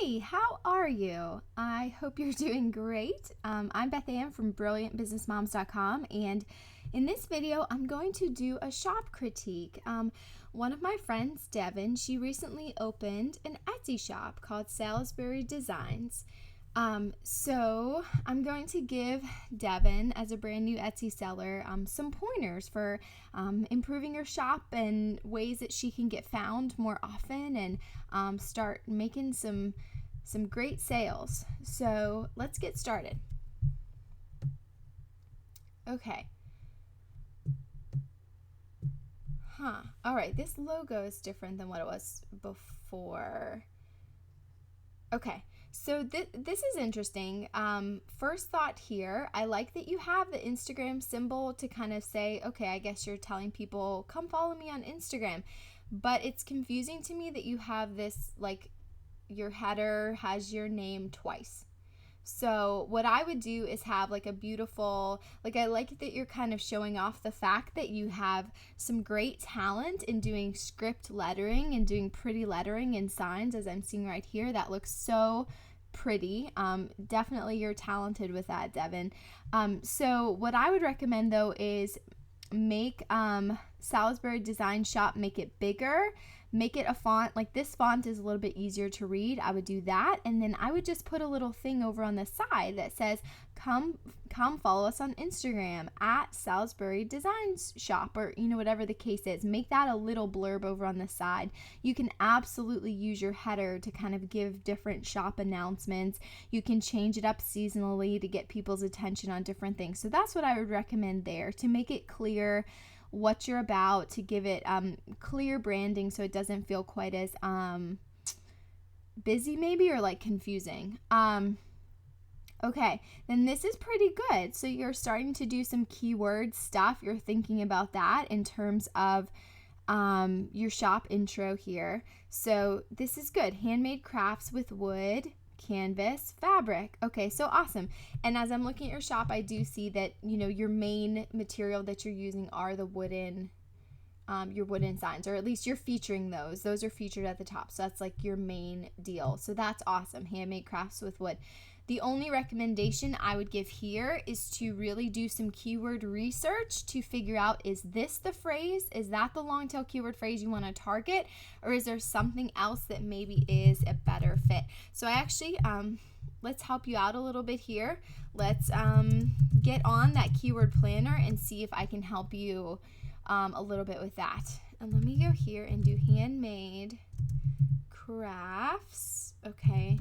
Hey, how are you? I hope you're doing great. I'm Beth Anne from BrilliantBusinessMoms.com, and in this video, I'm going to do a shop critique. One of my friends, Devon, she recently opened an Etsy shop called Salisbury Designs. So I'm going to give Devon, as a brand new Etsy seller, some pointers for improving her shop and ways that she can get found more often and start making some great sales. So let's get started. Okay. All right, this logo is different than what it was before. Okay, so this is interesting. First thought here, I like that you have the Instagram symbol to kind of say, okay, I guess you're telling people, come follow me on Instagram. But it's confusing to me that you have this, like, your header has your name twice. So what I would do is have like a beautiful, like, I like that you're kind of showing off the fact that you have some great talent in doing script lettering and doing pretty lettering and signs, as I'm seeing right here. That looks so pretty. Definitely you're talented with that, Devon. So what I would recommend though is make Salisbury Design Shop, make it bigger, make it a font, like this font is a little bit easier to read. I would do that, and then I would just put a little thing over on the side that says come follow us on Instagram at Salisbury Designs Shop, or whatever the case is. Make that a little blurb over on the side. You can absolutely use your header to kind of give different shop announcements. You can change it up seasonally to get people's attention on different things. So that's what I would recommend there, to make it clear what you're about, to give it clear branding so it doesn't feel quite as busy maybe, or like confusing. Okay, then this is pretty good. So you're starting to do some keyword stuff. You're thinking about that in terms of your shop intro here. So this is good. Handmade crafts with wood, canvas, fabric. Okay, so awesome. And as I'm looking at your shop, I do see that your main material that you're using are the wooden your wooden signs, or at least you're featuring those. Those are featured at the top, so that's like your main deal. So that's awesome. Handmade crafts with wood. The only recommendation I would give here is to really do some keyword research to figure out, is this the phrase? Is that the long tail keyword phrase you want to target? Or is there something else that maybe is a better fit? So I actually, let's help you out a little bit here. Let's get on that keyword planner and see if I can help you a little bit with that. And let me go here and do handmade crafts. Okay.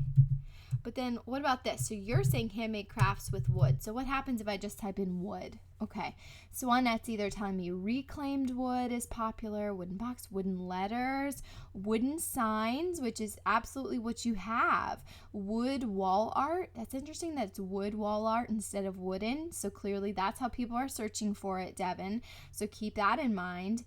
But then what about this? So you're saying handmade crafts with wood. So what happens if I just type in wood? Okay. So on Etsy, they're telling me reclaimed wood is popular, wooden box, wooden letters, wooden signs, which is absolutely what you have. Wood wall art. That's interesting that it's wood wall art instead of wooden. So clearly that's how people are searching for it, Devon. So keep that in mind.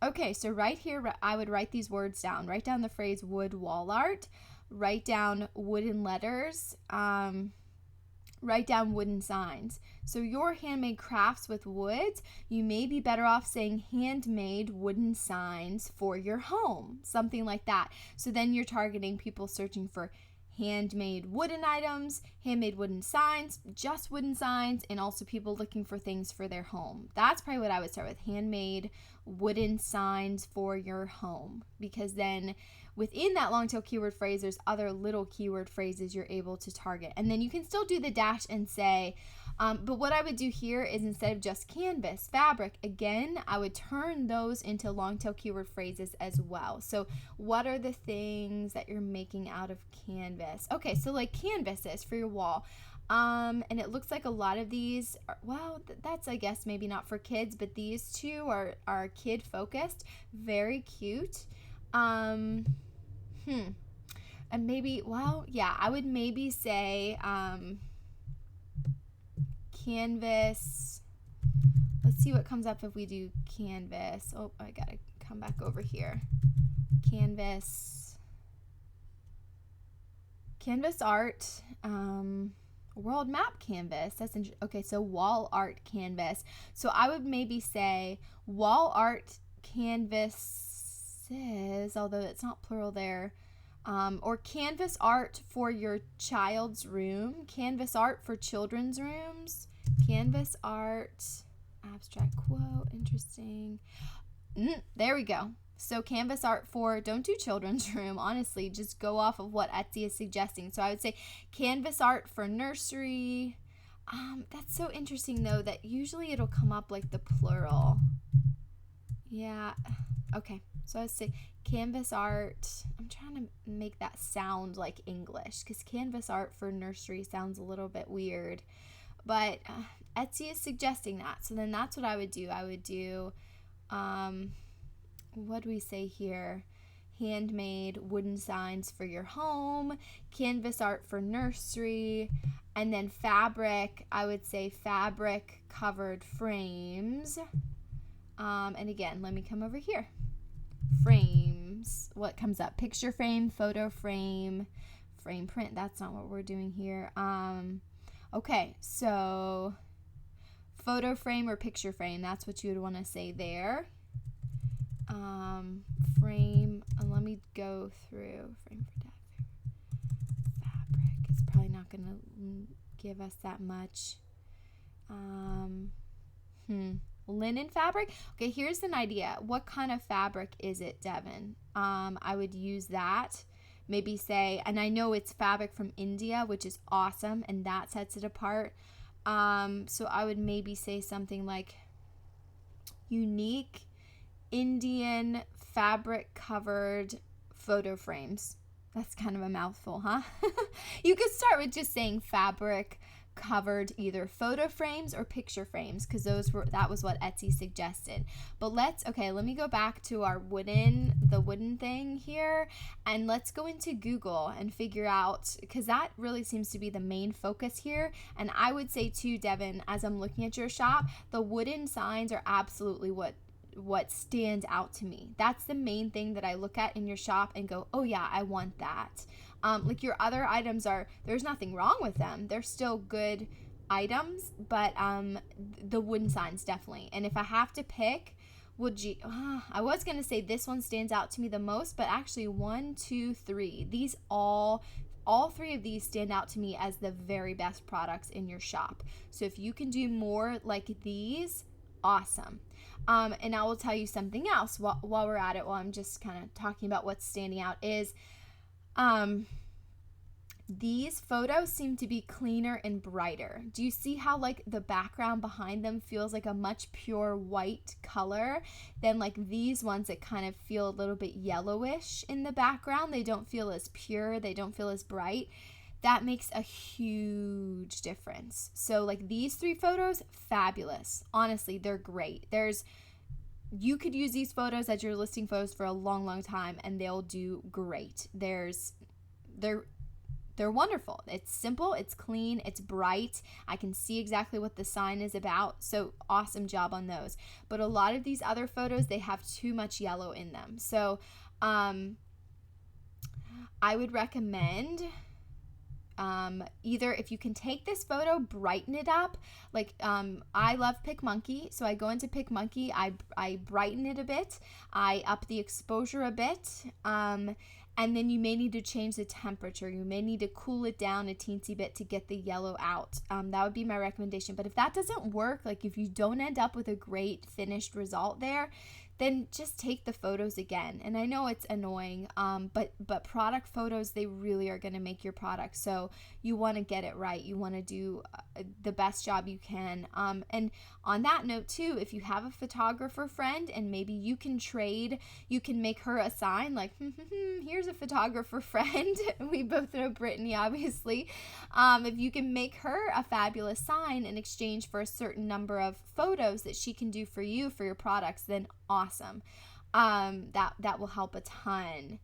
Okay, so right here, I would write these words down. Write down the phrase wood wall art. Write down wooden letters, write down wooden signs. So your handmade crafts with woods, you may be better off saying handmade wooden signs for your home, something like that. So then you're targeting people searching for handmade wooden items, handmade wooden signs, just wooden signs, and also people looking for things for their home. That's probably what I would start with, handmade wooden signs for your home, because then within that long tail keyword phrase, there's other little keyword phrases you're able to target. And then you can still do the dash and say, but what I would do here is, instead of just canvas, fabric, again, I would turn those into long tail keyword phrases as well. So what are the things that you're making out of canvas? Okay, so like canvases for your wall. And it looks like a lot of these are, well, that's, I guess, maybe not for kids, but these two are kid focused. Very cute. And maybe, well, yeah, I would maybe say canvas. Let's see what comes up if we do canvas. Oh, I gotta come back over here. Canvas art, world map canvas. That's interesting. Okay, so wall art canvas. So I would maybe say wall art canvases, although it's not plural there. Or canvas art for your child's room, canvas art for children's rooms, canvas art, abstract quote, interesting. There we go. So canvas art for, don't do children's room, honestly, just go off of what Etsy is suggesting. So I would say canvas art for nursery. That's so interesting though, that usually it'll come up like the plural. Yeah. Okay. So I would say canvas art. I'm trying to make that sound like English, because canvas art for nursery sounds a little bit weird. But Etsy is suggesting that. So then that's what I would do. I would do, what do we say here? Handmade wooden signs for your home, canvas art for nursery, and then fabric. I would say fabric covered frames. And again, let me come over here. Frames. What comes up? Picture frame, photo frame, frame print. That's not what we're doing here. Okay, so photo frame or picture frame. That's what you would want to say there. Frame. And let me go through frame for fabric. It's probably not going to give us that much. Linen fabric. Okay, here's an idea. What kind of fabric is it, Devon? I would use that. Maybe say, and I know it's fabric from India, which is awesome, and that sets it apart. So I would maybe say something like unique Indian fabric covered photo frames. That's kind of a mouthful, huh? You could start with just saying fabric covered either photo frames or picture frames, because that was what Etsy suggested. But let me go back to the wooden thing here, and let's go into Google and figure out, because that really seems to be the main focus here. And I would say too, Devon, as I'm looking at your shop, the wooden signs are absolutely what stands out to me. That's the main thing that I look at in your shop and go, oh yeah, I want that. Like your other items there's nothing wrong with them. They're still good items, but the wooden signs definitely. And if I have to pick, I was going to say this one stands out to me the most, but actually 1, 2, 3, these all 3 of these stand out to me as the very best products in your shop. So if you can do more like these, awesome. And I will tell you something else while we're at it, while I'm just kind of talking about what's standing out is, these photos seem to be cleaner and brighter. Do you see how like the background behind them feels like a much pure white color than like these ones that kind of feel a little bit yellowish in the background? They don't feel as pure. They don't feel as bright. That makes a huge difference. So like these 3 photos, fabulous. Honestly, they're great. You could use these photos as your listing photos for a long, long time, and they'll do great. They're wonderful. It's simple, it's clean, it's bright. I can see exactly what the sign is about. So awesome job on those. But a lot of these other photos, they have too much yellow in them. So I would recommend either, if you can take this photo, brighten it up. Like I love PicMonkey, so I go into PicMonkey, I brighten it a bit, I up the exposure a bit, and then you may need to change the temperature. You may need to cool it down a teensy bit to get the yellow out. That would be my recommendation. But if that doesn't work, like if you don't end up with a great finished result there, then just take the photos again. And I know it's annoying, but product photos, they really are going to make your product. So you want to get it right. You want to do the best job you can. And on that note too, if you have a photographer friend and maybe you can trade, you can make her a sign like, here's a photographer friend. We both know Brittany, obviously. If you can make her a fabulous sign in exchange for a certain number of photos that she can do for you for your products, then awesome. That will help a ton.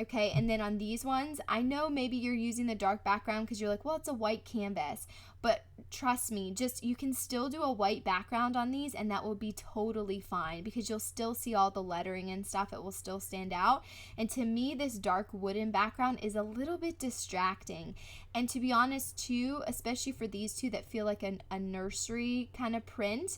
Okay, and then on these ones, I know maybe you're using the dark background because you're like, well, it's a white canvas. But trust me, you can still do a white background on these and that will be totally fine because you'll still see all the lettering and stuff. It will still stand out. And to me, this dark wooden background is a little bit distracting. And to be honest too, especially for these two that feel like a nursery kind of print,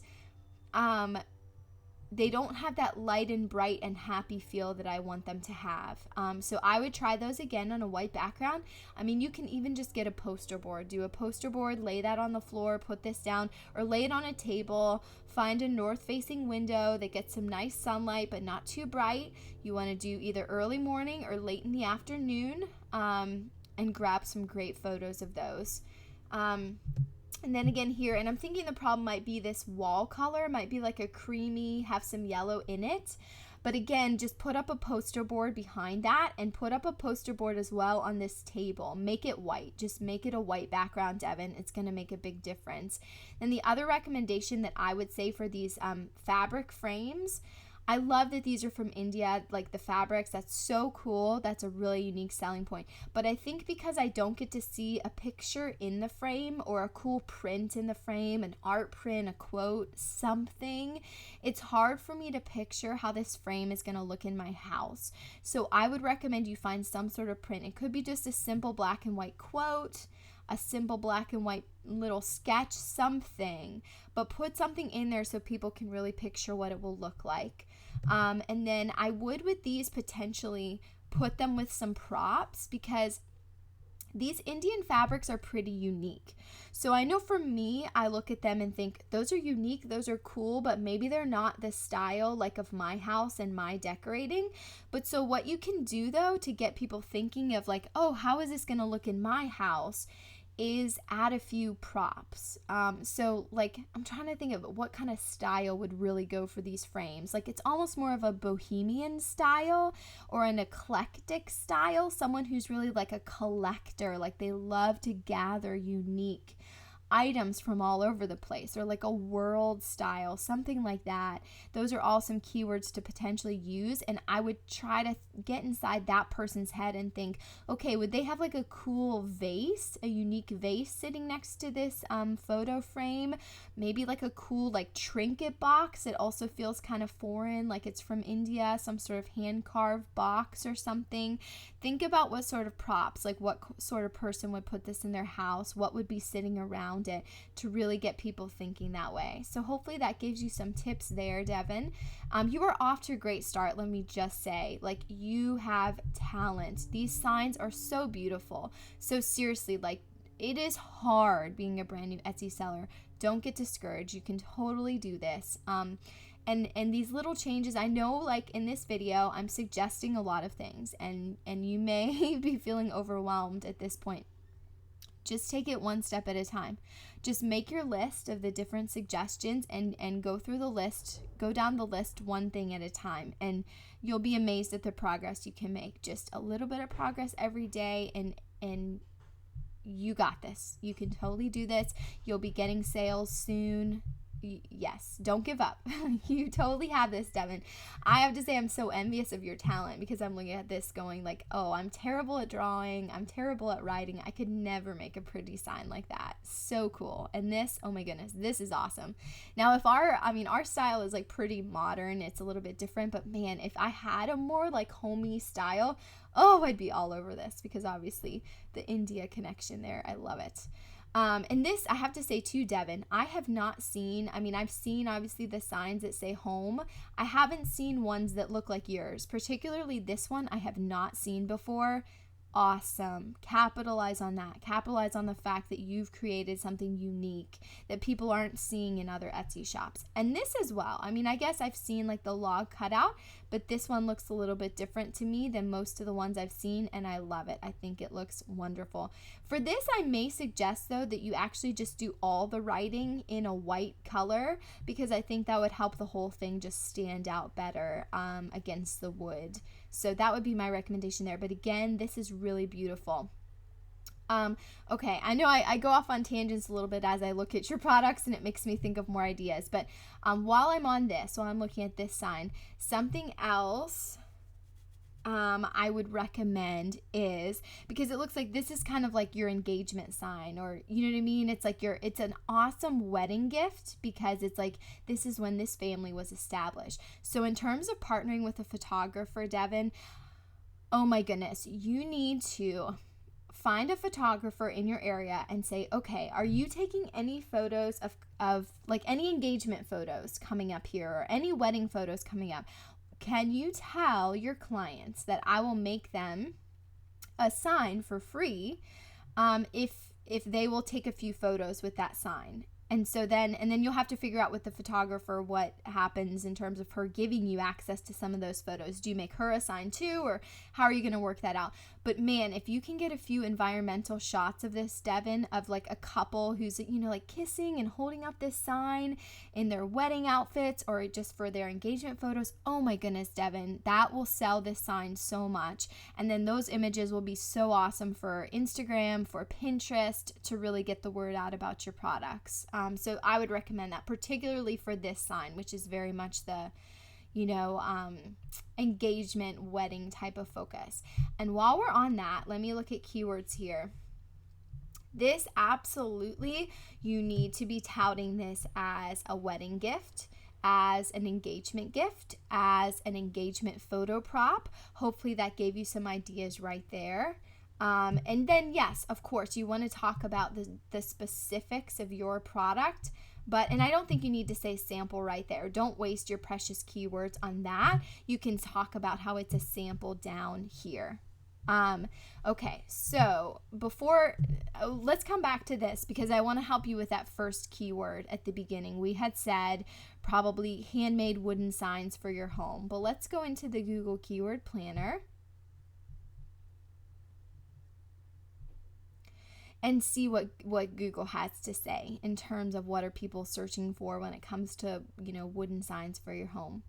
they don't have that light and bright and happy feel that I want them to have. So I would try those again on a white background. I mean, you can even just get a poster board. Do a poster board, lay that on the floor, put this down, or lay it on a table. Find a north-facing window that gets some nice sunlight but not too bright. You want to do either early morning or late in the afternoon, and grab some great photos of those. And then again here, and I'm thinking the problem might be this wall color, might be like a creamy, have some yellow in it. But again, just put up a poster board behind that and put up a poster board as well on this table. Make it white. Just make it a white background, Devon. It's going to make a big difference. And the other recommendation that I would say for these fabric frames, I love that these are from India, like the fabrics. That's so cool. That's a really unique selling point. But I think because I don't get to see a picture in the frame or a cool print in the frame, an art print, a quote, something, it's hard for me to picture how this frame is going to look in my house. So I would recommend you find some sort of print. It could be just a simple black and white quote, a simple black and white little sketch, something, but put something in there so people can really picture what it will look like. And then I would with these potentially put them with some props, because these Indian fabrics are pretty unique. So I know for me, I look at them and think those are unique, those are cool, but maybe they're not the style like of my house and my decorating. But so what you can do though to get people thinking of like, oh, how is this going to look in my house, is add a few props. So like I'm trying to think of what kind of style would really go for these frames. Like it's almost more of a bohemian style or an eclectic style, someone who's really like a collector, like they love to gather unique items from all over the place, or like a world style, something like that. Those are all some keywords to potentially use, and I would try to get inside that person's head and think, okay, would they have like a cool vase, a unique vase sitting next to this photo frame? Maybe like a cool like trinket box. It also feels kind of foreign, like it's from India, some sort of hand carved box or something. Think about what sort of props, like what sort of person would put this in their house, what would be sitting around it, to really get people thinking that way. So hopefully that gives you some tips there, Devon. You are off to a great start, let me just say. Like, you have talent. These signs are so beautiful. So seriously, like, it is hard being a brand new Etsy seller. Don't get discouraged. You can totally do this. And these little changes, I know like in this video, I'm suggesting a lot of things, and you may be feeling overwhelmed at this point. Just take it one step at a time. Just make your list of the different suggestions and go through the list, go down the list one thing at a time, and you'll be amazed at the progress you can make. Just a little bit of progress every day, and you got this. You can totally do this. You'll be getting sales soon. Yes, don't give up. You totally have this, Devon. I have to say I'm so envious of your talent, because I'm looking at this going like, oh, I'm terrible at drawing. I'm terrible at writing. I could never make a pretty sign like that. So cool. And this, oh my goodness, this is awesome. Now, if our style is like pretty modern, it's a little bit different, but man, if I had a more like homey style, oh, I'd be all over this, because obviously the India connection there, I love it. And this, I have to say too, Devon, I have not seen, I've seen obviously the signs that say home. I haven't seen ones that look like yours, particularly this one I have not seen before. Awesome. Capitalize on that. Capitalize on the fact that you've created something unique that people aren't seeing in other Etsy shops. And this as well. I guess I've seen like the log cutout, but this one looks a little bit different to me than most of the ones I've seen, and I love it. I think it looks wonderful. For this, I may suggest though that you actually just do all the writing in a white color, because I think that would help the whole thing just stand out better against the wood. So that would be my recommendation there. But again, this is really beautiful. Okay, I know I go off on tangents a little bit as I look at your products, and it makes me think of more ideas. But while I'm looking at this sign, something else I would recommend is, because it looks like this is kind of like your engagement sign, or you know what I mean? It's like it's an awesome wedding gift, because it's like, this is when this family was established. So in terms of partnering with a photographer, Devon, oh my goodness, you need to find a photographer in your area and say, okay, are you taking any photos of like any engagement photos coming up here or any wedding photos coming up? Can you tell your clients that I will make them a sign for free if they will take a few photos with that sign? And then you'll have to figure out with the photographer what happens in terms of her giving you access to some of those photos. Do you make her a sign too, or how are you going to work that out? But man, if you can get a few environmental shots of this, Devon, of like a couple who's, like kissing and holding up this sign in their wedding outfits or just for their engagement photos, oh my goodness, Devon, that will sell this sign so much. And then those images will be so awesome for Instagram, for Pinterest, to really get the word out about your products. So I would recommend that, particularly for this sign, which is very much the engagement wedding type of focus. And while we're on that, let me look at keywords here. This absolutely, you need to be touting this as a wedding gift, as an engagement gift, as an engagement photo prop. Hopefully that gave you some ideas right there. And then, yes, of course, you want to talk about the specifics of your product, and I don't think you need to say sample right there. Don't waste your precious keywords on that. You can talk about how it's a sample down here. Okay, so let's come back to this because I want to help you with that first keyword at the beginning. We had said probably handmade wooden signs for your home, but let's go into the Google Keyword Planner and see what Google has to say in terms of what are people searching for when it comes to, wooden signs for your home.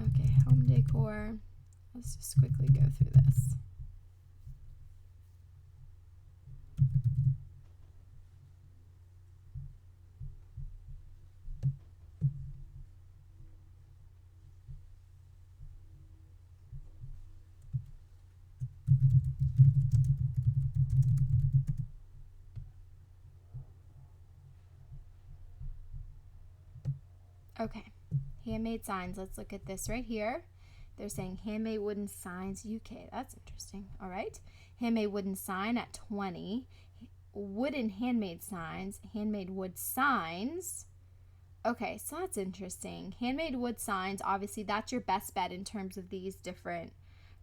Okay, home decor. Let's just quickly go through this. Okay, handmade signs. Let's look at this right here. They're saying handmade wooden signs UK. That's interesting. All right. Handmade wooden sign at 20. Wooden handmade signs. Handmade wood signs. Okay, so that's interesting. Handmade wood signs, obviously that's your best bet in terms of these different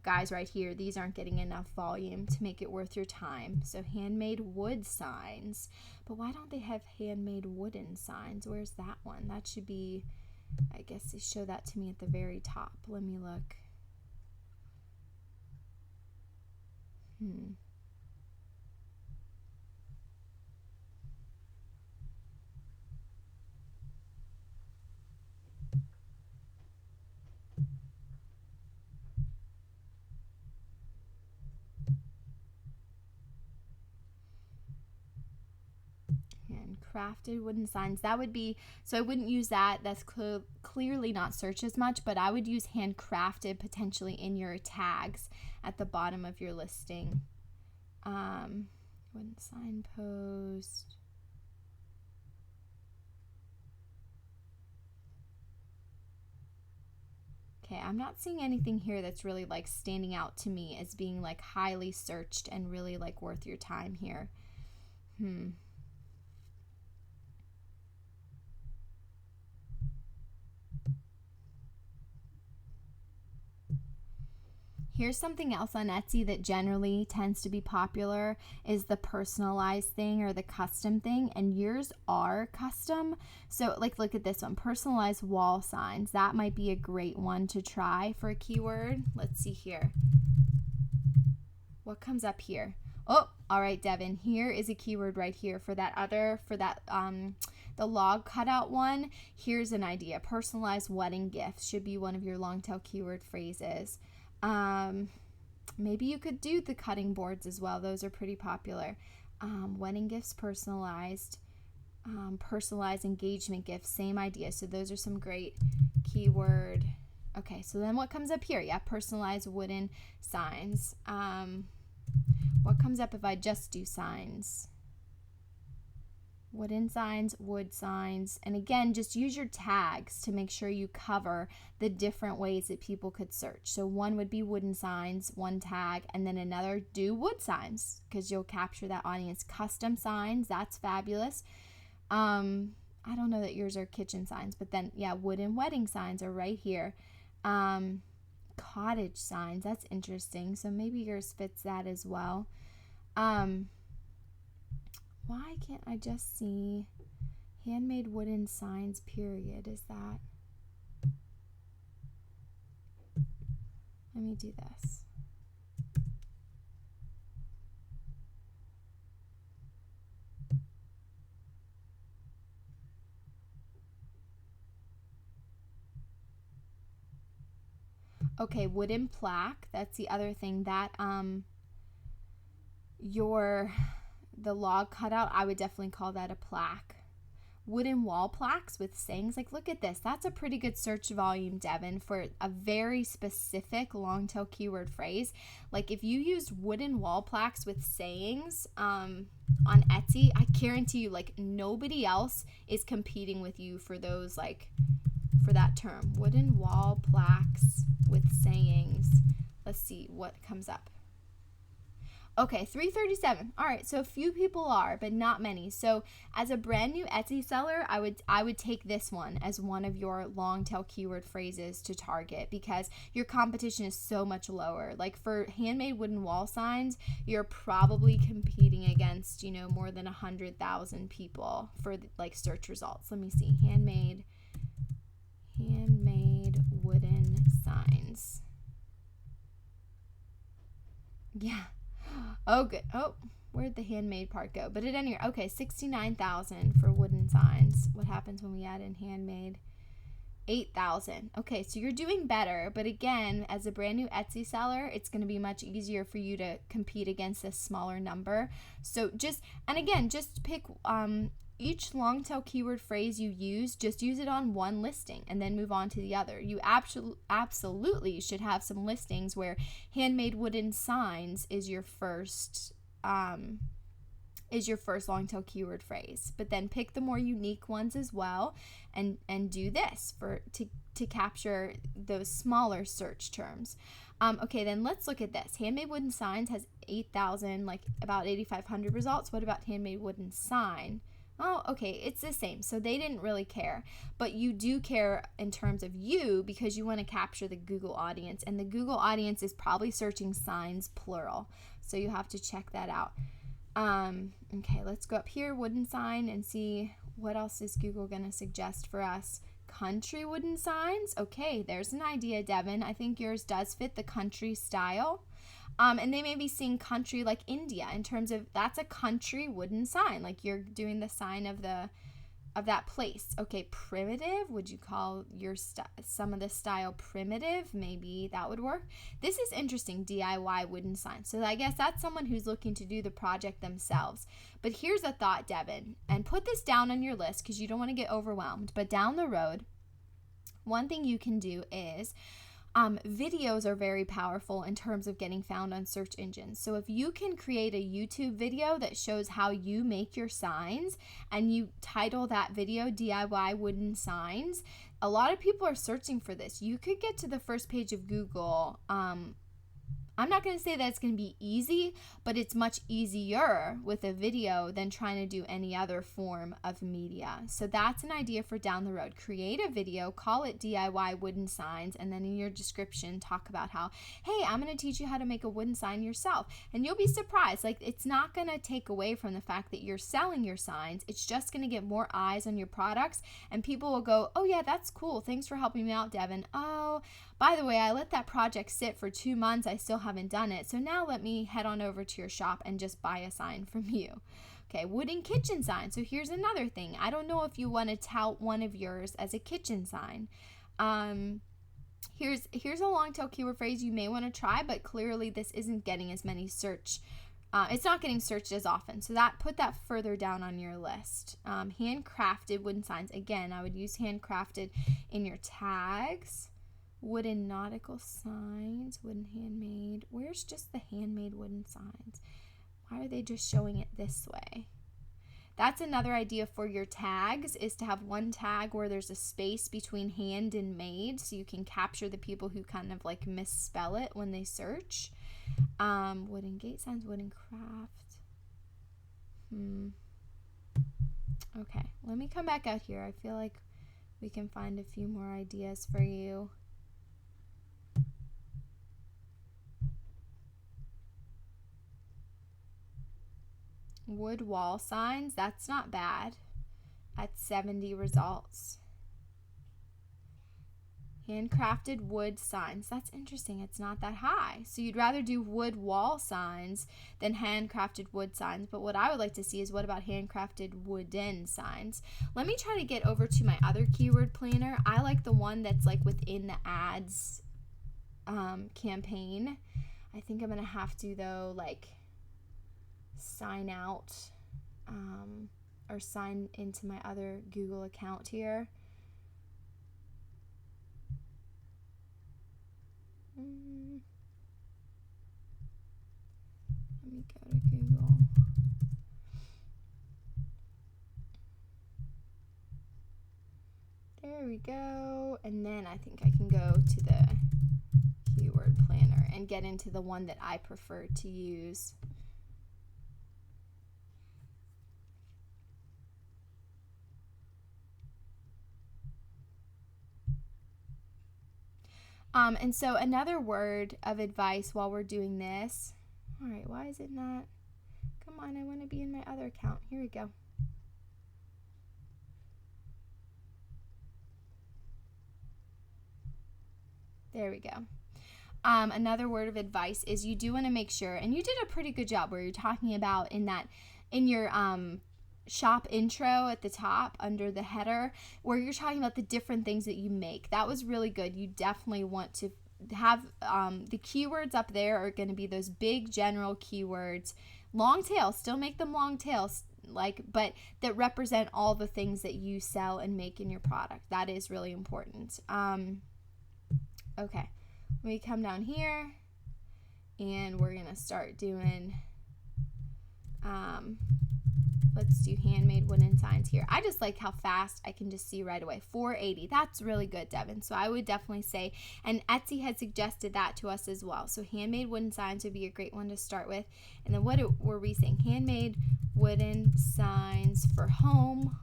guys right here. These aren't getting enough volume to make it worth your time. So handmade wood signs. But why don't they have handmade wooden signs? Where's that one? That should be, I guess they show that to me at the very top. Let me look. Crafted wooden signs, that would be, so I wouldn't use that. That's clearly not searched as much, but I would use handcrafted potentially in your tags at the bottom of your listing. Wooden signpost. Okay, I'm not seeing anything here that's really like standing out to me as being like highly searched and really like worth your time here. Here's something else on Etsy that generally tends to be popular is the personalized thing or the custom thing, and yours are custom. So like look at this one, personalized wall signs. That might be a great one to try for a keyword. Let's see here. What comes up here? Oh, all right, Devon, here is a keyword right here for the log cutout one. Here's an idea. Personalized wedding gifts should be one of your long tail keyword phrases. Maybe you could do the cutting boards as well. Those are pretty popular. Wedding gifts, personalized engagement gifts, same idea. So those are some great keyword. Okay, so then what comes up here? Yeah, personalized wooden signs. What comes up if I just do signs? wooden signs, wood signs. And again, just use your tags to make sure you cover the different ways that people could search. So one would be wooden signs, one tag, and then another, do wood signs, because you'll capture that audience. Custom signs, that's fabulous. I don't know that yours are kitchen signs, but then, yeah, wooden wedding signs are right here. Cottage signs, that's interesting. So maybe yours fits that as well. Why can't I just see handmade wooden signs, period? Is that? Let me do this. Okay, wooden plaque, that's the other thing that the log cutout, I would definitely call that a plaque. Wooden wall plaques with sayings, like look at this. That's a pretty good search volume, Devon, for a very specific long tail keyword phrase. Like if you used wooden wall plaques with sayings on Etsy, I guarantee you, like, nobody else is competing with you for those, like, for that term. Wooden wall plaques with sayings. Let's see what comes up. Okay, 337. All right, so a few people are, but not many. So as a brand new Etsy seller, I would take this one as one of your long tail keyword phrases to target, because your competition is so much lower. Like for handmade wooden wall signs, you're probably competing against, more than 100,000 people for like search results. Let me see. Handmade wooden signs. Yeah. Oh, good. Oh, where'd the handmade part go? But at any rate, okay, 69,000 for wooden signs. What happens when we add in handmade? 8,000. Okay, so you're doing better. But again, as a brand new Etsy seller, it's going to be much easier for you to compete against this smaller number. So just pick each long tail keyword phrase you use, just use it on one listing and then move on to the other. You absolutely should have some listings where handmade wooden signs is your first long tail keyword phrase. But then pick the more unique ones as well and do this to capture those smaller search terms. Okay, then let's look at this. Handmade wooden signs has 8,000, like about 8,500 results. What about handmade wooden sign? Oh, okay, it's the same. So they didn't really care, but you do care in terms of you, because you want to capture the Google audience, and the Google audience is probably searching signs plural. So you have to check that out. Okay, let's go up here, wooden sign, and see what else is Google going to suggest for us. Country wooden signs. Okay, there's an idea, Devon. I think yours does fit the country style. And they may be seeing country like India in terms of that's a country wooden sign. Like you're doing the sign of that place. Okay, primitive. Would you call your some of the style primitive? Maybe that would work. This is interesting, DIY wooden sign. So I guess that's someone who's looking to do the project themselves. But here's a thought, Devon, and put this down on your list because you don't want to get overwhelmed. But down the road, one thing you can do is videos are very powerful in terms of getting found on search engines. So if you can create a YouTube video that shows how you make your signs and you title that video DIY wooden signs, a lot of people are searching for this. You could get to the first page of Google. I'm not going to say that it's going to be easy, but it's much easier with a video than trying to do any other form of media. So that's an idea for down the road. Create a video, call it DIY wooden signs, and then in your description talk about how, hey, I'm going to teach you how to make a wooden sign yourself. And you'll be surprised. Like, it's not going to take away from the fact that you're selling your signs. It's just going to get more eyes on your products, and people will go, oh yeah, that's cool. Thanks for helping me out, Devon. Oh, by the way, I let that project sit for 2 months. I still haven't done it. So now let me head on over to your shop and just buy a sign from you. Okay, wooden kitchen sign. So here's another thing. I don't know if you want to tout one of yours as a kitchen sign. Here's a long tail keyword phrase you may want to try, but clearly this isn't getting as many search. It's not getting searched as often. So put that further down on your list. Handcrafted wooden signs. Again, I would use handcrafted in your tags. Wooden nautical signs, wooden handmade. Where's just the handmade wooden signs? Why are they just showing it this way? That's another idea for your tags, is to have one tag where there's a space between hand and made, so you can capture the people who kind of like misspell it when they search. Wooden gate signs, wooden craft. Okay, let me come back out here. I feel like we can find a few more ideas for you. Wood wall signs, that's not bad. At 70 results. Handcrafted wood signs, that's interesting. It's not that high. So you'd rather do wood wall signs than handcrafted wood signs. But what I would like to see is, what about handcrafted wooden signs? Let me try to get over to my other keyword planner. I like the one that's like within the ads campaign. I think I'm gonna have to, though, like sign out or sign into my other Google account here. Let me go to Google. There we go. And then I think I can go to the keyword planner and get into the one that I prefer to use. And so another word of advice while we're doing this. All right, why is it not? Come on, I want to be in my other account. Here we go. There we go. Another word of advice is, you do want to make sure, and you did a pretty good job where you're talking about in your shop intro at the top under the header, where you're talking about the different things that you make. That was really good. You definitely want to have the keywords up there are going to be those big general keywords. Long tail, still make them long tails, but that represent all the things that you sell and make in your product. That is really important. Okay, we come down here and we're going to start doing let's do handmade wooden signs here. I just like how fast I can just see right away. 480. That's really good, Devon. So I would definitely say, and Etsy had suggested that to us as well. So handmade wooden signs would be a great one to start with. And then what were we saying? Handmade wooden signs for home.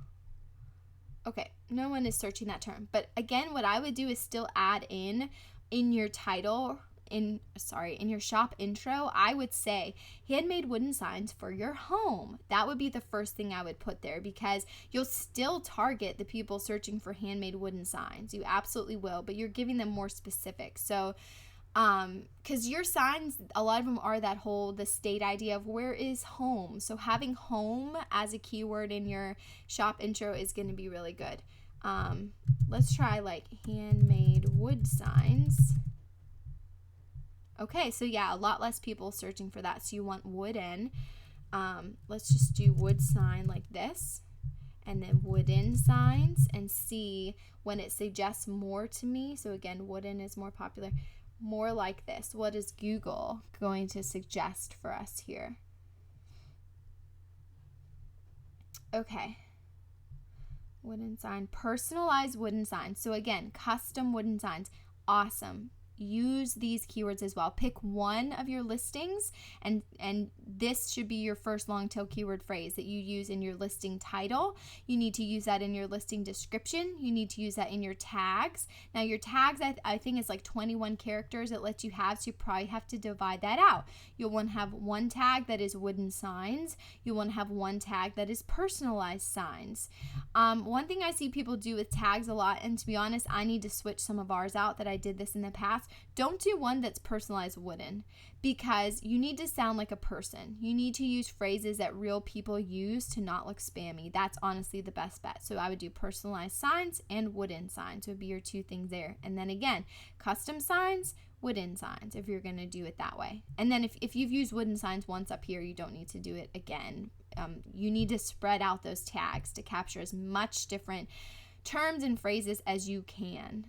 Okay, no one is searching that term. But again, what I would do is still add in your title, in your shop intro, I would say handmade wooden signs for your home. That would be the first thing I would put there, because you'll still target the people searching for handmade wooden signs. You absolutely will, but you're giving them more specific. So because your signs, a lot of them are the state idea of where is home. So having home as a keyword in your shop intro is going to be really good. Let's try like handmade wood signs. Okay, so yeah, a lot less people searching for that. So you want wooden. Let's just do wood sign like this, and then wooden signs, and see when it suggests more to me. So again, wooden is more popular. More like this. What is Google going to suggest for us here? Okay. Wooden sign. Personalized wooden signs. So again, custom wooden signs. Awesome. Use these keywords as well. Pick one of your listings, and this should be your first long tail keyword phrase that you use in your listing title. You need to use that in your listing description. You need to use that in your tags. Now your tags, I think it's like 21 characters it lets you have, so you probably have to divide that out. You'll want to have one tag that is wooden signs. You want to have one tag that is personalized signs. One thing I see people do with tags a lot, and to be honest, I need to switch some of ours out that I did this in the past. Don't do one that's personalized wooden, because you need to sound like a person. You need to use phrases that real people use to not look spammy. That's honestly the best bet. So I would do personalized signs and wooden signs would be your two things there. And then again, custom signs, wooden signs, if you're going to do it that way. And then if you've used wooden signs once up here, you don't need to do it again. You need to spread out those tags to capture as much different terms and phrases as you can.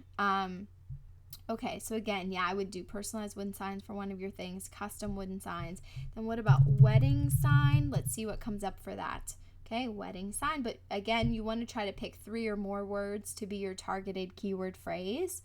Okay, so again, yeah, I would do personalized wooden signs for one of your things, custom wooden signs. Then what about wedding sign? Let's see what comes up for that. Okay, wedding sign. But again, you want to try to pick 3 or more words to be your targeted keyword phrase.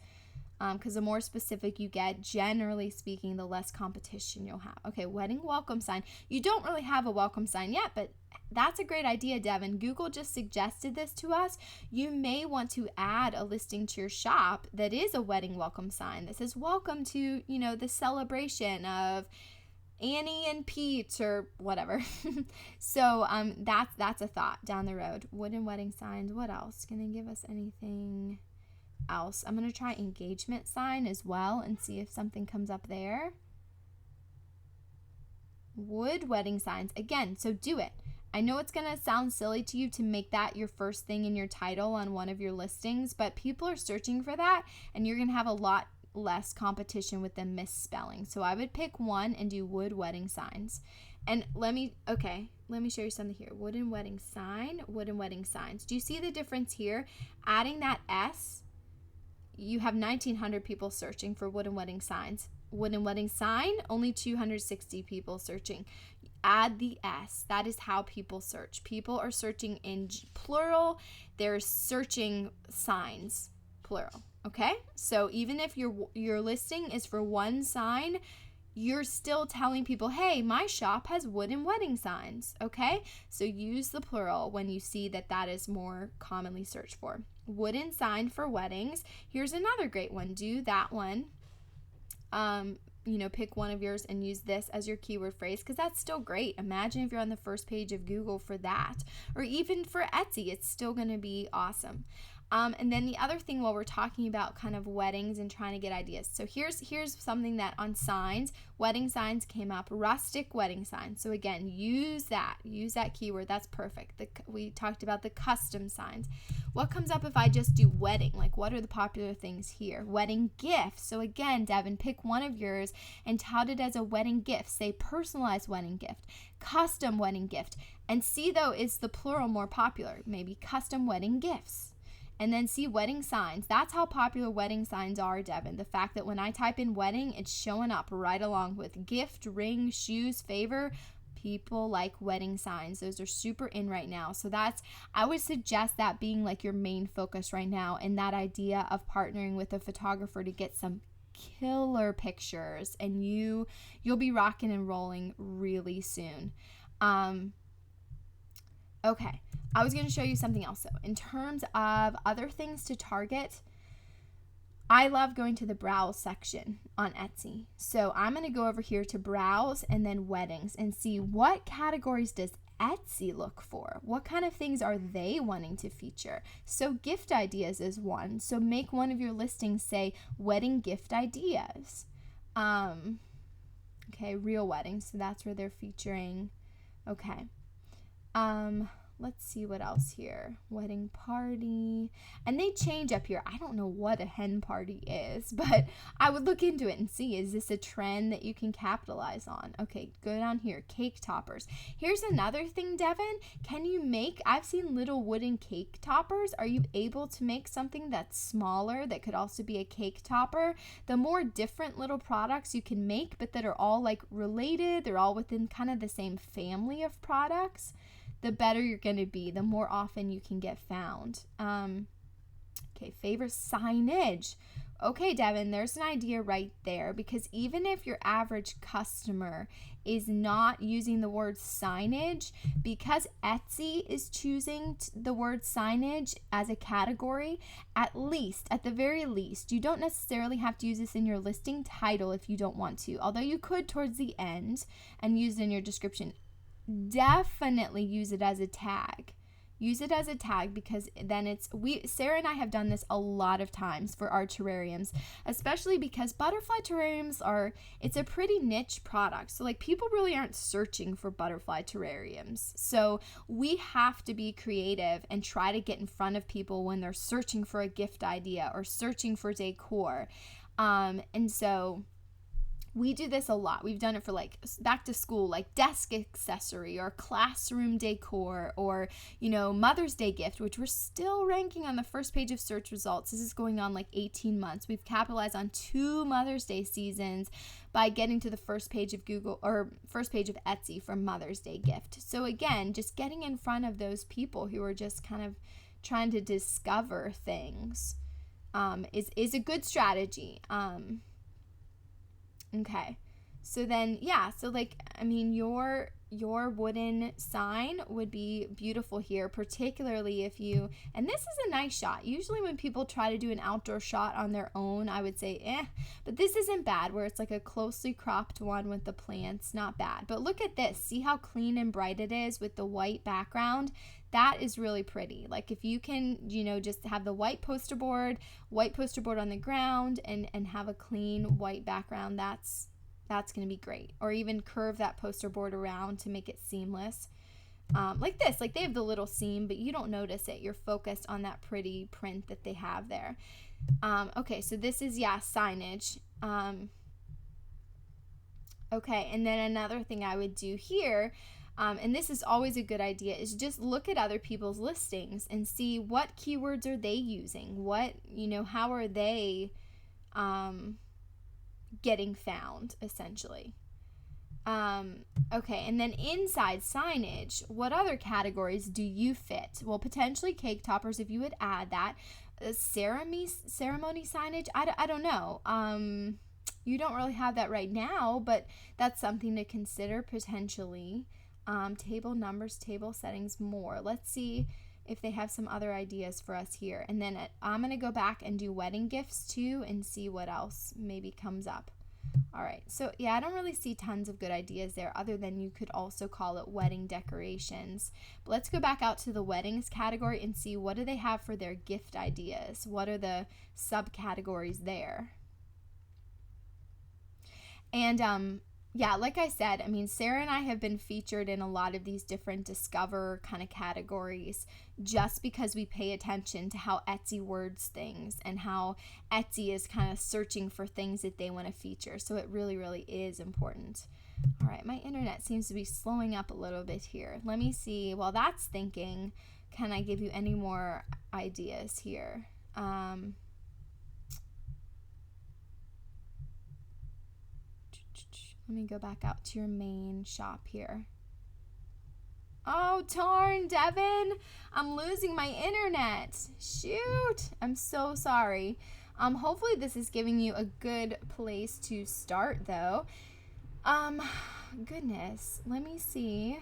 Because the more specific you get, generally speaking, the less competition you'll have. Okay, wedding welcome sign. You don't really have a welcome sign yet, but that's a great idea, Devon. Google just suggested this to us. You may want to add a listing to your shop that is a wedding welcome sign that says, welcome to, the celebration of Annie and Pete or whatever. So that's a thought down the road. Wooden wedding signs. What else? Can they give us anything else? I'm going to try engagement sign as well and see if something comes up there. Wood wedding signs. Again, so do it. I know it's going to sound silly to you to make that your first thing in your title on one of your listings, but people are searching for that and you're going to have a lot less competition with them misspelling. So I would pick one and do wood wedding signs. And let me show you something here. Wooden wedding sign, wooden wedding signs. Do you see the difference here? Adding that S, you have 1,900 people searching for wooden wedding signs. Wooden wedding sign, only 260 people searching. Add the S. That is how people search. People are searching in plural. They're searching signs, plural. Okay? So even if your listing is for one sign, you're still telling people, hey, my shop has wooden wedding signs. Okay? So use the plural when you see that is more commonly searched for. Wooden sign for weddings. Here's another great one. Do that one. Pick one of yours and use this as your keyword phrase because that's still great. Imagine if you're on the first page of Google for that, or even for Etsy, it's still going to be awesome. And then the other thing while we're talking about kind of weddings and trying to get ideas. So here's something that on signs, wedding signs came up, rustic wedding signs. So again, use that keyword. That's perfect. We talked about the custom signs. What comes up if I just do wedding? Like what are the popular things here? Wedding gifts. So again, Devon, pick one of yours and tout it as a wedding gift. Say personalized wedding gift, custom wedding gift. And see though, is the plural more popular? Maybe custom wedding gifts. And then see wedding signs. That's how popular wedding signs are, Devon. The fact that when I type in wedding, it's showing up right along with gift, ring, shoes, favor. People like wedding signs. Those are super in right now. So I would suggest that being like your main focus right now, and that idea of partnering with a photographer to get some killer pictures, and you'll be rocking and rolling really soon. Okay. I was going to show you something else though. In terms of other things to target, I love going to the browse section on Etsy. So I'm going to go over here to browse and then weddings and see what categories does Etsy look for. What kind of things are they wanting to feature? So gift ideas is one. So make one of your listings say wedding gift ideas. Okay, real weddings. So that's where they're featuring. Okay. Let's see what else here. Wedding party. And they change up here. I don't know what a hen party is, but I would look into it and see, is this a trend that you can capitalize on? Okay, go down here. Cake toppers. Here's another thing, Devon. I've seen little wooden cake toppers. Are you able to make something that's smaller that could also be a cake topper? The more different little products you can make, but that are all like related, they're all within kind of the same family of products, the better you're going to be, the more often you can get found. Okay, favorite signage. Okay, Devon, there's an idea right there, because even if your average customer is not using the word signage, because Etsy is choosing the word signage as a category, at the very least, you don't necessarily have to use this in your listing title if you don't want to, although you could towards the end and use it in your description. Definitely use it as a tag. Use it as a tag, because then Sarah and I have done this a lot of times for our terrariums, especially because butterfly terrariums it's a pretty niche product. So like people really aren't searching for butterfly terrariums. So we have to be creative and try to get in front of people when they're searching for a gift idea or searching for decor. And so We do this a lot. We've done it for like back to school, like desk accessory or classroom decor or, Mother's Day gift, which we're still ranking on the first page of search results. This is going on like 18 months. We've capitalized on 2 Mother's Day seasons by getting to the first page of Google or first page of Etsy for Mother's Day gift. So again, just getting in front of those people who are just kind of trying to discover things is a good strategy. Okay. So then, your wooden sign would be beautiful here, particularly if you, and this is a nice shot. Usually when people try to do an outdoor shot on their own, I would say, but this isn't bad, where it's like a closely cropped one with the plants, not bad. But look at this. See how clean and bright it is with the white background? That is really pretty. Like if you can, just have the white poster board on the ground and have a clean white background, that's going to be great. Or even curve that poster board around to make it seamless. Like this, like they have the little seam, but you don't notice it. You're focused on that pretty print that they have there. Okay, so this is, signage. Okay, and then another thing I would do here, and this is always a good idea, is just look at other people's listings and see what keywords are they using. What, how are they getting found, essentially. Okay, and then inside signage, what other categories do you fit? Well, potentially cake toppers, if you would add that. Ceremony signage, I don't know. You don't really have that right now, but that's something to consider potentially. Table numbers, table settings, more. Let's see if they have some other ideas for us here. And then I'm going to go back and do wedding gifts too and see what else maybe comes up. All right. So yeah, I don't really see tons of good ideas there, other than you could also call it wedding decorations. But let's go back out to the weddings category and see what do they have for their gift ideas. What are the subcategories there? And like I said, Sarah and I have been featured in a lot of these different Discover kind of categories just because we pay attention to how Etsy words things and how Etsy is kind of searching for things that they want to feature. So it really, really is important. All right, my internet seems to be slowing up a little bit here. Let me see. While that's thinking, can I give you any more ideas here? Let me go back out to your main shop here. Oh, darn, Devon. I'm losing my internet. Shoot. I'm so sorry. Hopefully this is giving you a good place to start, though. Goodness. Let me see.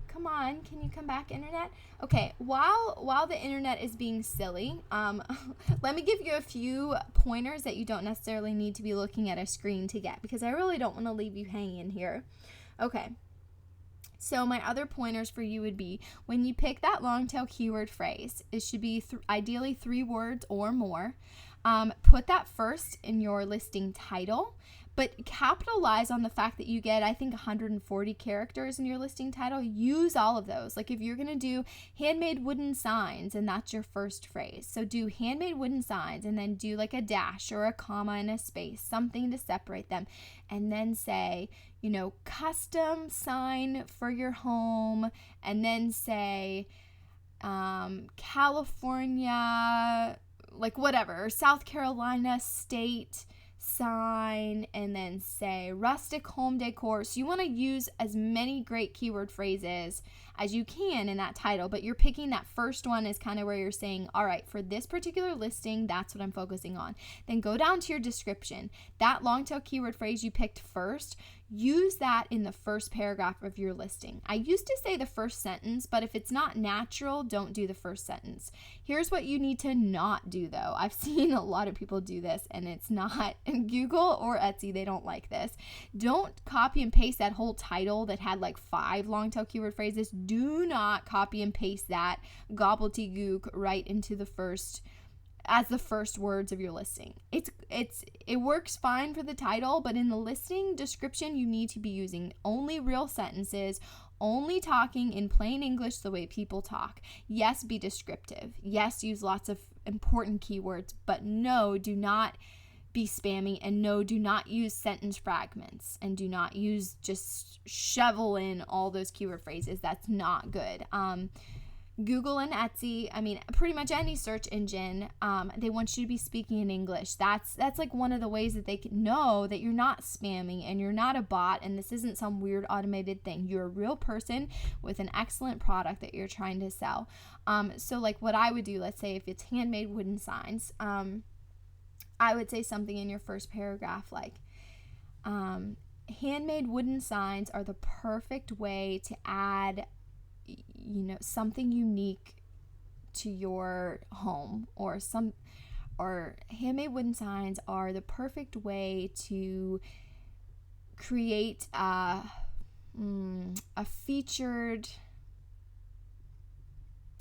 Come on, can you come back, internet? Okay, while the internet is being silly, let me give you a few pointers that you don't necessarily need to be looking at a screen to get, because I really don't want to leave you hanging here. Okay, so my other pointers for you would be, when you pick that long tail keyword phrase, it should be ideally 3 words or more. Put that first in your listing title, but capitalize on the fact that you get, I think, 140 characters in your listing title. Use all of those. Like if you're going to do handmade wooden signs and that's your first phrase. So do handmade wooden signs and then do like a dash or a comma and a space, something to separate them. And then say, custom sign for your home. And then say California, like whatever, South Carolina state sign, and then say rustic home decor. So you want to use as many great keyword phrases as you can in that title, but you're picking that first one as kind of where you're saying, all right, for this particular listing, that's what I'm focusing on. Then go down to your description. That long tail keyword phrase you picked first, use that in the first paragraph of your listing. I used to say the first sentence, but if it's not natural, don't do the first sentence. Here's what you need to not do, though. I've seen a lot of people do this, and it's not Google or Etsy. They don't like this. Don't copy and paste that whole title that had like 5 long tail keyword phrases. Do not copy and paste that gobbledygook right into the first words of your listing. It works fine for the title, but in the listing description, you need to be using only real sentences, only talking in plain English the way people talk. Yes, be descriptive. Yes, use lots of important keywords, but no, do not be spammy. And no, do not use sentence fragments, and do not use just shovel in all those keyword phrases. That's not good. Google and Etsy, I mean, pretty much any search engine, they want you to be speaking in English. That's like one of the ways that they can know that you're not spamming and you're not a bot, and this isn't some weird automated thing. You're a real person with an excellent product that you're trying to sell. So like what I would do, let's say if it's handmade wooden signs, I would say something in your first paragraph like, handmade wooden signs are the perfect way to add, something unique to your home, or handmade wooden signs are the perfect way to create a featured.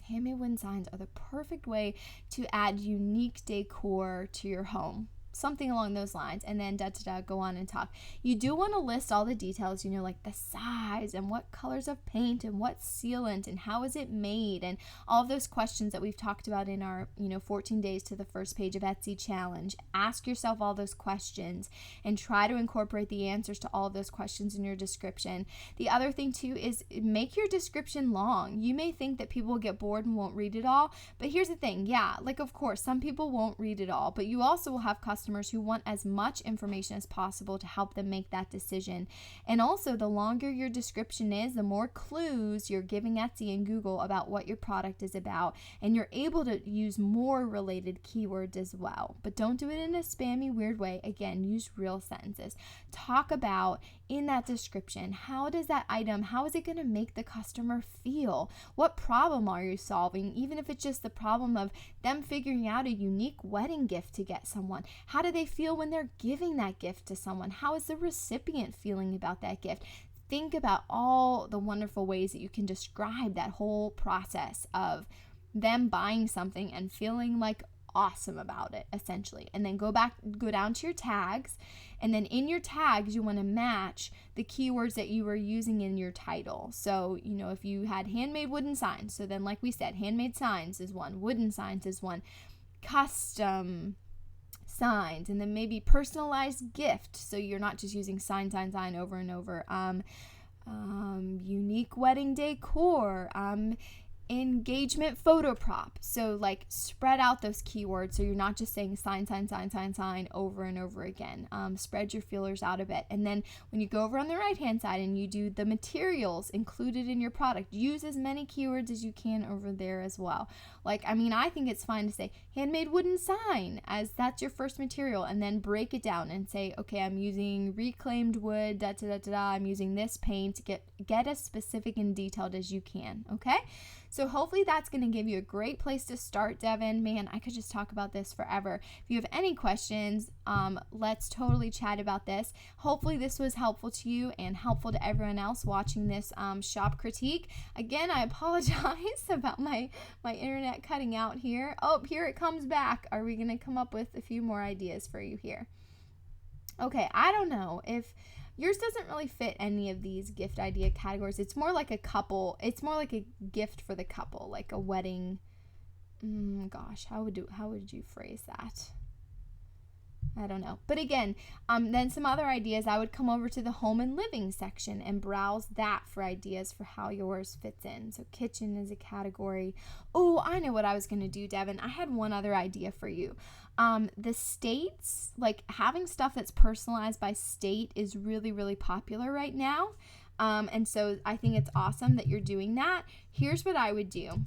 Handmade wooden signs are the perfect way to add unique decor to your home. Something along those lines, and then go on and talk. You do want to list all the details, like the size and what colors of paint and what sealant and how is it made, and all of those questions that we've talked about in our 14 days to the first page of Etsy challenge. Ask yourself all those questions and try to incorporate the answers to all of those questions in your description. The other thing too is make your description long. You may think that people will get bored and won't read it all, but here's the thing, of course some people won't read it all, but you also will have customers who want as much information as possible to help them make that decision. And also, the longer your description is, the more clues you're giving Etsy and Google about what your product is about, and you're able to use more related keywords as well. But don't do it in a spammy, weird way. Again, use real sentences. Talk about in that description, how is it going to make the customer feel? What problem are you solving? Even if it's just the problem of them figuring out a unique wedding gift to get someone. How do they feel when they're giving that gift to someone? How is the recipient feeling about that gift? Think about all the wonderful ways that you can describe that whole process of them buying something and feeling like awesome about it, essentially. And then go down to your tags, and then in your tags you want to match the keywords that you were using in your title. So if you had handmade wooden signs, so then like we said, handmade signs is one, wooden signs is one, custom signs, and then maybe personalized gift, so you're not just using sign over and over, unique wedding decor, engagement photo prop. So like spread out those keywords so you're not just saying sign over and over again. Spread your feelers out a bit. And then when you go over on the right hand side and you do the materials included in your product, use as many keywords as you can over there as well. I think it's fine to say handmade wooden sign as that's your first material, and then break it down and say, okay, I'm using reclaimed wood, I'm using this paint. Get as specific and detailed as you can, okay? So hopefully that's going to give you a great place to start, Devon. Man, I could just talk about this forever. If you have any questions, let's totally chat about this. Hopefully this was helpful to you and helpful to everyone else watching this shop critique. Again, I apologize about my internet cutting out here. Oh, here it comes back. Are we going to come up with a few more ideas for you here? Okay, I don't know if yours doesn't really fit any of these gift idea categories. It's more like a couple. It's more like a gift for the couple, like a wedding. Gosh, how would you phrase that? I don't know. But again, then some other ideas, I would come over to the home and living section and browse that for ideas for how yours fits in. So kitchen is a category. Oh, I know what I was going to do, Devon. I had one other idea for you. The states, like having stuff that's personalized by state is really, really popular right now. And so I think it's awesome that you're doing that. Here's what I would do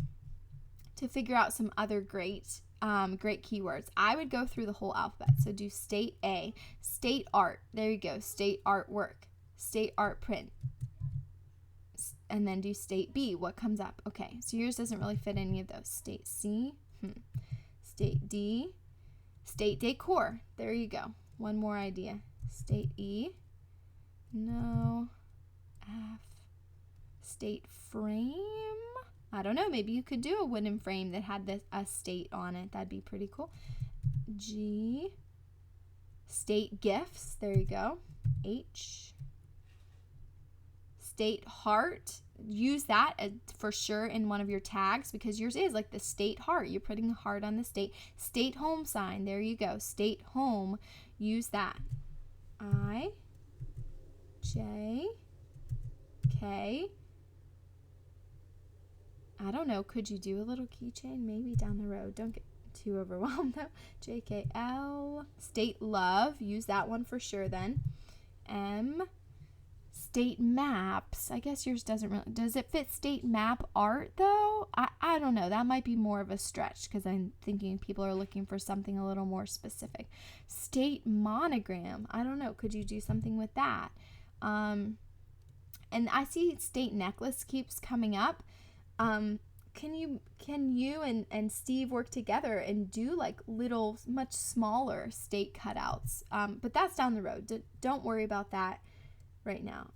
to figure out some other great keywords. I would go through the whole alphabet. So do state A, state art. There you go. State artwork, state art print. And then do state B. What comes up? Okay. So yours doesn't really fit any of those. State C, state D, state decor. There you go. One more idea. State E. No. F. State frame. I don't know. Maybe you could do a wooden frame that had a state on it. That'd be pretty cool. G. State gifts. There you go. H. State heart. Use that for sure in one of your tags because yours is like the state heart. You're putting a heart on the state. State home sign. There you go. State home. use that. I, J, K. I don't know. Could you do a little keychain maybe down the road? Don't get too overwhelmed though. JKL. State love. Use that one for sure then. M. State maps. I guess yours doesn't really. Does it fit state map art though? I don't know. That might be more of a stretch because I'm thinking people are looking for something a little more specific. State monogram. I don't know. Could you do something with that? And I see state necklace keeps coming up. Can you and Steve work together and do like little, much smaller state cutouts? But that's down the road. Don't worry about that right now.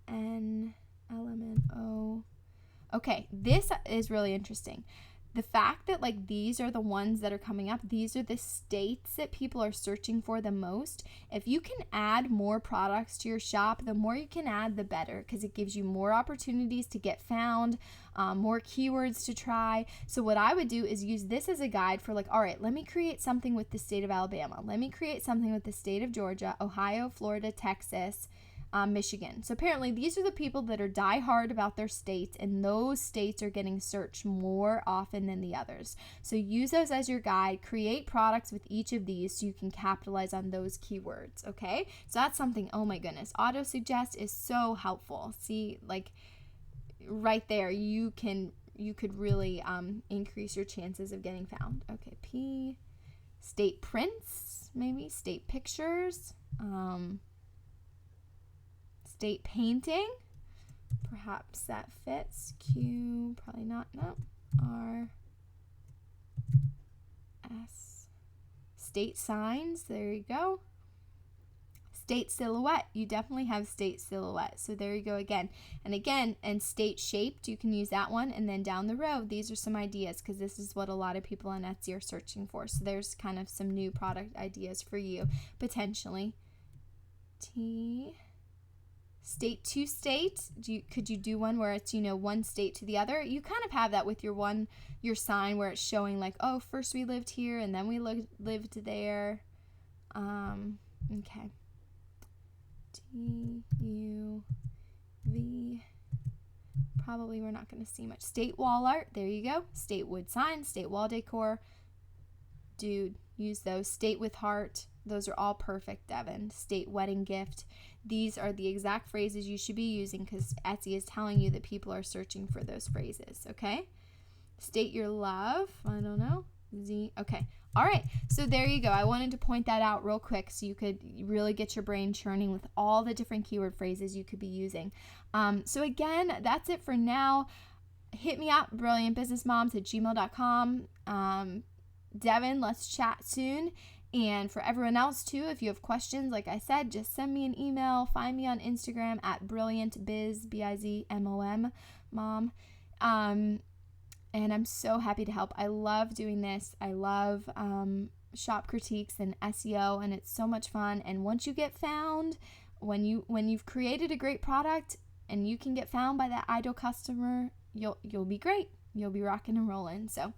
NLMNO. Okay, this is really interesting. The fact that like these are the ones that are coming up, these are the states that people are searching for the most. If you can add more products to your shop, the more you can add, the better, because it gives you more opportunities to get found, more keywords to try. So what I would do is use this as a guide for like, all right, let me create something with the state of Alabama. Let me create something with the state of Georgia, Ohio, Florida, Texas, Michigan. So apparently these are the people that are diehard about their states, and those states are getting searched more often than the others. So use those as your guide. Create products with each of these so you can capitalize on those keywords. Okay, so that's something. Oh my goodness, auto suggest is so helpful. See, like right there, you could really increase your chances of getting found. Okay, P. State prints, maybe state pictures. State painting, perhaps that fits. Q, probably not. No. R, S. State signs, there you go. State silhouette, you definitely have state silhouette. So there you go again. And state shaped, you can use that one. And then down the road, these are some ideas because this is what a lot of people on Etsy are searching for. So there's kind of some new product ideas for you potentially. T. State to state. Could you do one where it's, one state to the other? You kind of have that with your sign where it's showing like, oh, first we lived here and then we lived there. Okay. TUV. Probably we're not going to see much. State wall art. There you go. State wood sign, state wall decor. Dude, use those. State with heart. Those are all perfect, Devon. State wedding gift. These are the exact phrases you should be using because Etsy is telling you that people are searching for those phrases, okay? State your love. I don't know. Z. Okay. All right. So there you go. I wanted to point that out real quick so you could really get your brain churning with all the different keyword phrases you could be using. So again, that's it for now. Hit me up, brilliantbusinessmoms@gmail.com. Devon, let's chat soon. And for everyone else too, if you have questions, like I said, just send me an email. Find me on Instagram at brilliantbiz, BIZMOM, mom. And I'm so happy to help. I love doing this. I love shop critiques and SEO, and it's so much fun. And once you get found, when you've created a great product and you can get found by that ideal customer, you'll be great. You'll be rocking and rolling. So,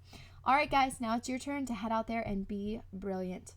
all right, guys, now it's your turn to head out there and be brilliant.